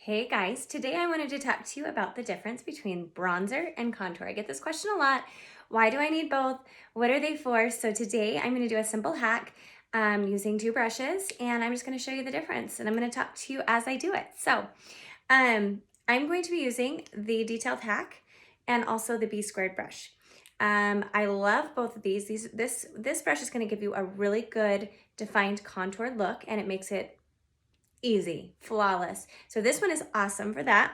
Hey guys, today I wanted to talk to you about the difference between bronzer and contour. I get this question a lot. Why do I need both? What are they for? So today I'm going to do a simple hack using two brushes, and I'm just going to show you the difference, and I'm going to talk to you as I do it. So I'm going to be using the detailed hack and also the B squared brush. I love both of these. This brush is going to give you a really good defined contour look, and it makes it easy, flawless. So this one is awesome for that.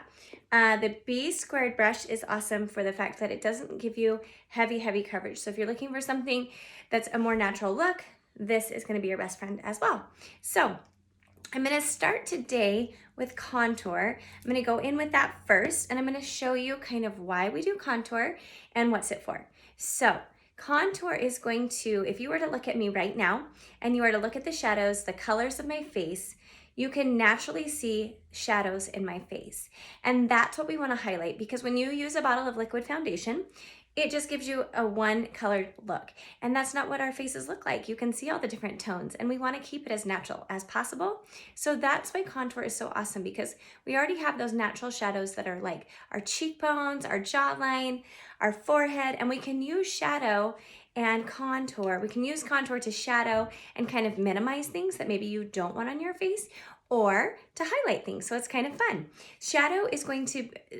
The B squared brush is awesome for the fact that it doesn't give you heavy coverage. So if you're looking for something that's a more natural look, this is going to be your best friend as well. So I'm going to start today with contour. I'm going to go in with that first, and I'm going to show you kind of why we do contour and what's it for. So contour is going to, if you were to look at me right now and you were to look at the shadows, the colors of my face, you can naturally see shadows in my face. And that's what we want to highlight, because when you use a bottle of liquid foundation, it just gives you a one colored look. And that's not what our faces look like. You can see all the different tones, and we want to keep it as natural as possible. So that's why contour is so awesome, because we already have those natural shadows that are like our cheekbones, our jawline, our forehead, and we can use shadow and contour. We can use contour to shadow and kind of minimize things that maybe you don't want on your face, or to highlight things. So it's kind of fun.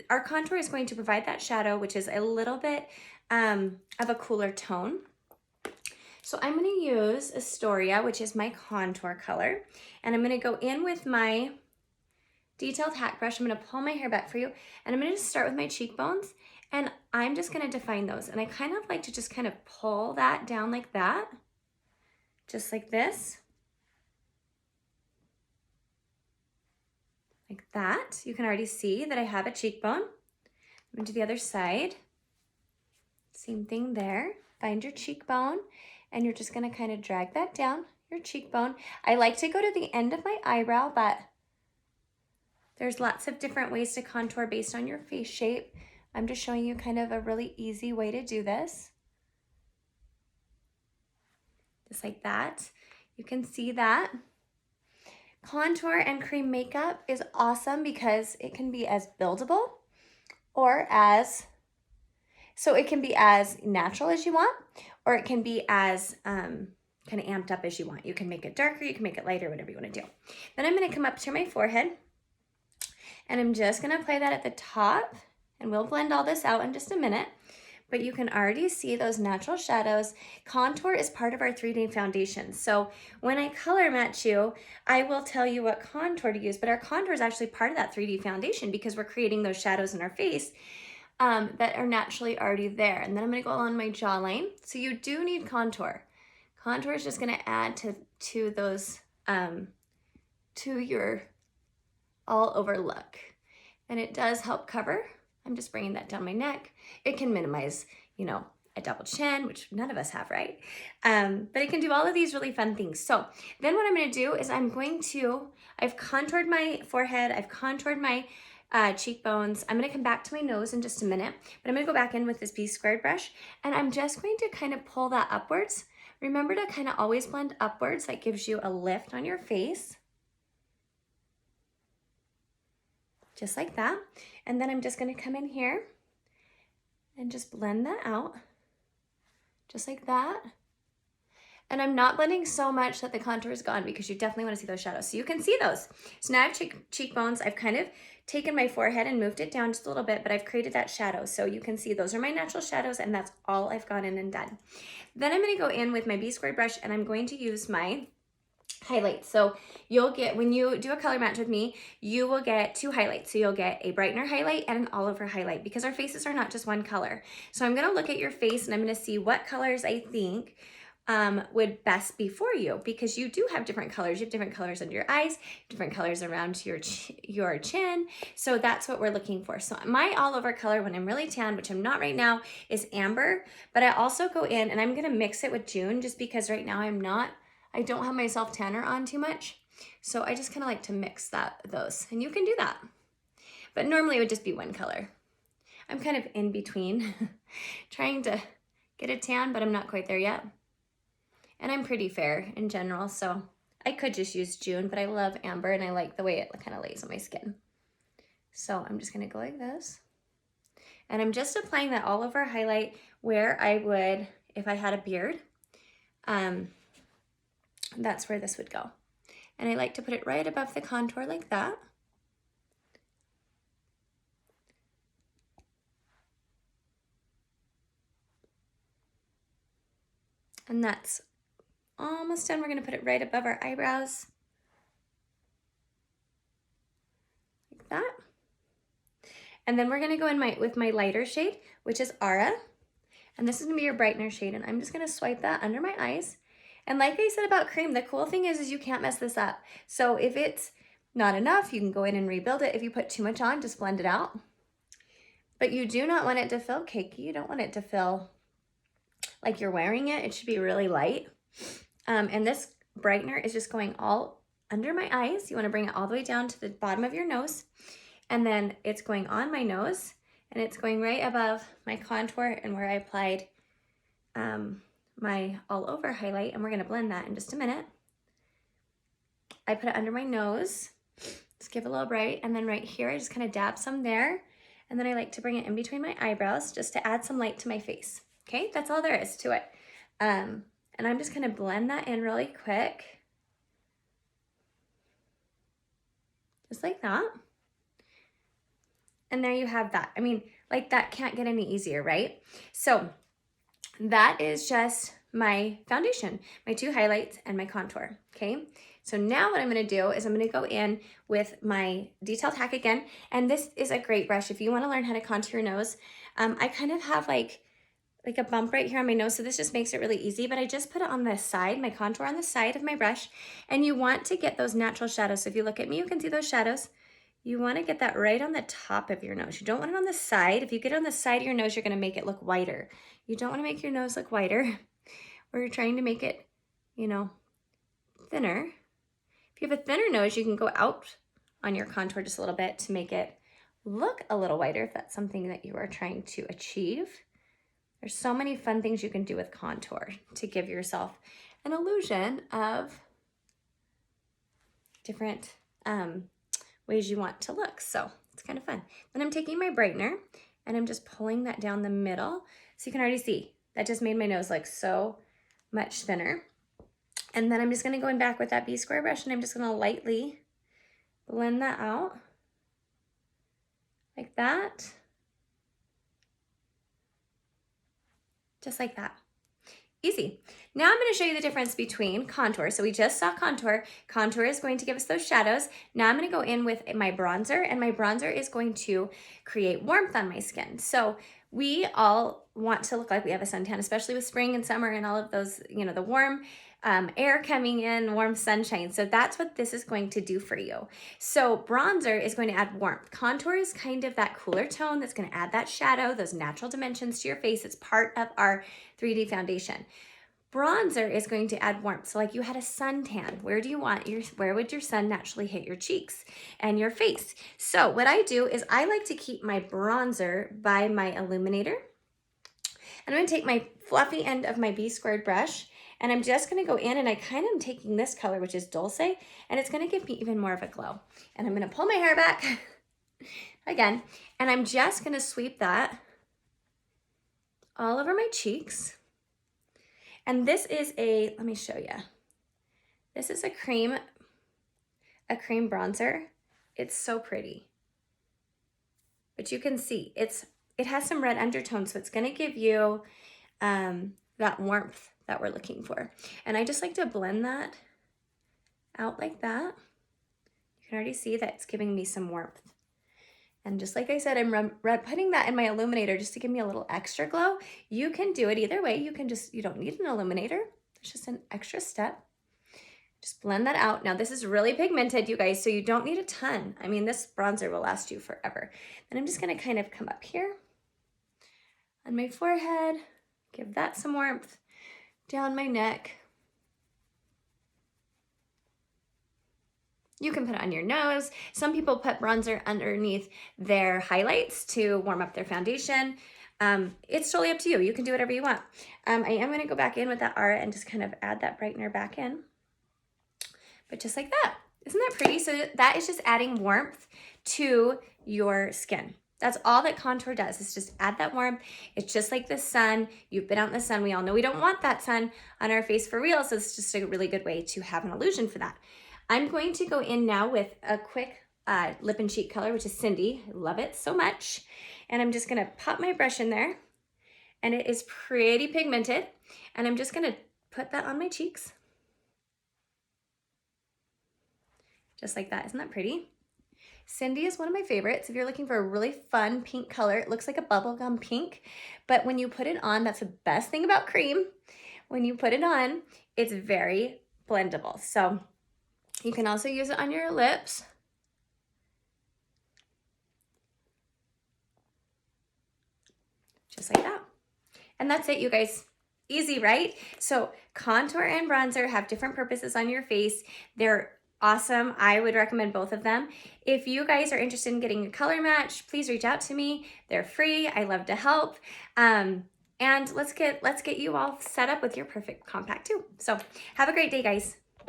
Our contour is going to provide that shadow, which is a little bit of a cooler tone. So I'm going to use Astoria, which is my contour color, and I'm going to go in with my detailed hack brush. I'm going to pull my hair back for you, and I'm going to start with my cheekbones, and I'm just going to define those. And I kind of like to just kind of pull that down like that, just like this. Like that. You can already see that I have a cheekbone. I'm going to the other side. Same thing there. Find your cheekbone, and you're just going to kind of drag that down your cheekbone. I like to go to the end of my eyebrow, but there's lots of different ways to contour based on your face shape. I'm just showing you kind of a really easy way to do this. Just like that. You can see that. Contour and cream makeup is awesome because it can be as buildable or it can be as natural as you want, or it can be as kind of amped up as you want. You can make it darker, you can make it lighter, whatever you want to do. Then I'm going to come up to my forehead, and I'm just going to apply that at the top, and we'll blend all this out in just a minute. But you can already see those natural shadows. Contour is part of our 3D foundation. So when I color match you, I will tell you what contour to use, but our contour is actually part of that 3D foundation because we're creating those shadows in our face that are naturally already there. And then I'm going to go along my jawline. So you do need contour. Contour is just going to add to those, to your all over look. And it does help cover. I'm just bringing that down my neck. It can minimize, a double chin, which none of us have, right? But it can do all of these really fun things. So then what I'm going to do is I've contoured my forehead. I've contoured my cheekbones. I'm going to come back to my nose in just a minute, but I'm going to go back in with this B squared brush, and I'm just going to kind of pull that upwards. Remember to kind of always blend upwards. That gives you a lift on your face. Just like that. And then I'm just going to come in here and just blend that out. Just like that. And I'm not blending so much that the contour is gone, because you definitely want to see those shadows. So you can see those. So now I have cheekbones. I've kind of taken my forehead and moved it down just a little bit, but I've created that shadow. So you can see those are my natural shadows, and that's all I've gone in and done. Then I'm going to go in with my B squared brush, and I'm going to use my highlights. So you'll get, when you do a color match with me, you will get two highlights. So you'll get a brightener highlight and an all over highlight, because our faces are not just one color. So I'm going to look at your face, and I'm going to see what colors I think would best be for you, because you do have different colors. You have different colors under your eyes, different colors around your chin. So that's what we're looking for. So my all over color when I'm really tan, which I'm not right now, is amber, but I also go in and I'm going to mix it with June, just because right now I don't have my self tanner on too much. So I just kind of like to mix those, and you can do that. But normally it would just be one color. I'm kind of in between trying to get a tan, but I'm not quite there yet. And I'm pretty fair in general, so I could just use June, but I love amber, and I like the way it kind of lays on my skin. So I'm just gonna go like this. And I'm just applying that all over highlight where I would, if I had a beard, that's where this would go. And I like to put it right above the contour like that. And that's almost done. We're gonna put it right above our eyebrows. Like that. And then we're gonna go in with my lighter shade, which is Aura. And this is gonna be your brightener shade. And I'm just gonna swipe that under my eyes. And like I said about cream, the cool thing is you can't mess this up. So if it's not enough, you can go in and rebuild it. If you put too much on, just blend it out. But you do not want it to feel cakey. You don't want it to feel like you're wearing it. It should be really light. And this brightener is just going all under my eyes. You wanna bring it all the way down to the bottom of your nose. And then it's going on my nose and it's going right above my contour and where I applied my all over highlight, and we're gonna blend that in just a minute. I put it under my nose, just give a little bright, and then right here, I just kind of dab some there. And then I like to bring it in between my eyebrows just to add some light to my face. Okay, that's all there is to it. And I'm just gonna blend that in really quick. Just like that. And there you have that. I mean, like that can't get any easier, right? So that is just my foundation, my two highlights and my contour, okay? So now what I'm gonna do is I'm gonna go in with my detail tack again, and this is a great brush if you wanna learn how to contour your nose. I kind of have like a bump right here on my nose, so this just makes it really easy, but I just put it on the side, my contour on the side of my brush, and you want to get those natural shadows. So if you look at me, you can see those shadows. You want to get that right on the top of your nose. You don't want it on the side. If you get it on the side of your nose, you're going to make it look whiter. You don't want to make your nose look whiter, or you're trying to make it, you know, thinner. If you have a thinner nose, you can go out on your contour just a little bit to make it look a little whiter if that's something that you are trying to achieve. There's so many fun things you can do with contour to give yourself an illusion of different ways you want to look. So it's kind of fun. Then I'm taking my brightener and I'm just pulling that down the middle. So you can already see that just made my nose look so much thinner. And then I'm just gonna go in back with that B-square brush and I'm just gonna lightly blend that out like that. Just like that. Easy. Now I'm going to show you the difference between contour. So we just saw contour. Contour is going to give us those shadows. Now I'm going to go in with my bronzer, and my bronzer is going to create warmth on my skin. So we all want to look like we have a suntan, especially with spring and summer and all of those, you know, the warm air coming in, warm sunshine. So that's what this is going to do for you. So bronzer is going to add warmth. Contour is kind of that cooler tone that's going to add that shadow, those natural dimensions to your face. It's part of our 3D foundation. Bronzer is going to add warmth. So like you had a suntan, where would your sun naturally hit your cheeks and your face? So what I do is I like to keep my bronzer by my illuminator. And I'm gonna take my fluffy end of my B-squared brush, and I'm just gonna go in, and I kind of am taking this color, which is Dulce, and it's gonna give me even more of a glow. And I'm gonna pull my hair back again, and I'm just gonna sweep that all over my cheeks. And this is let me show you. This is a cream bronzer. It's so pretty. But you can see, it has some red undertones, so it's gonna give you that warmth that we're looking for. And I just like to blend that out like that. You can already see that it's giving me some warmth. And just like I said, I'm putting that in my illuminator just to give me a little extra glow. You can do it either way. You don't need an illuminator. It's just an extra step. Just blend that out. Now this is really pigmented, you guys, so you don't need a ton. I mean, this bronzer will last you forever. And I'm just gonna kind of come up here on my forehead, give that some warmth, down my neck. You can put it on your nose. Some people put bronzer underneath their highlights to warm up their foundation. It's totally up to you. You can do whatever you want. I am gonna go back in with that Aura and just kind of add that brightener back in. But just like that. Isn't that pretty? So that is just adding warmth to your skin. That's all that contour does, is just add that warmth. It's just like the sun. You've been out in the sun. We all know we don't want that sun on our face for real, so it's just a really good way to have an illusion for that. I'm going to go in now with a quick lip and cheek color, which is Cindy. I love it so much. And I'm just gonna pop my brush in there, and it is pretty pigmented. And I'm just gonna put that on my cheeks. Just like that. Isn't that pretty? Cindy is one of my favorites. If you're looking for a really fun pink color, it looks like a bubblegum pink, but when you put it on, that's the best thing about cream. When you put it on, it's very blendable. So you can also use it on your lips. Just like that. And that's it, you guys. Easy, right? So contour and bronzer have different purposes on your face. They're awesome. I would recommend both of them. If you guys are interested in getting a color match, please reach out to me. They're free. I love to help. And let's get you all set up with your perfect compact too. So have a great day, guys.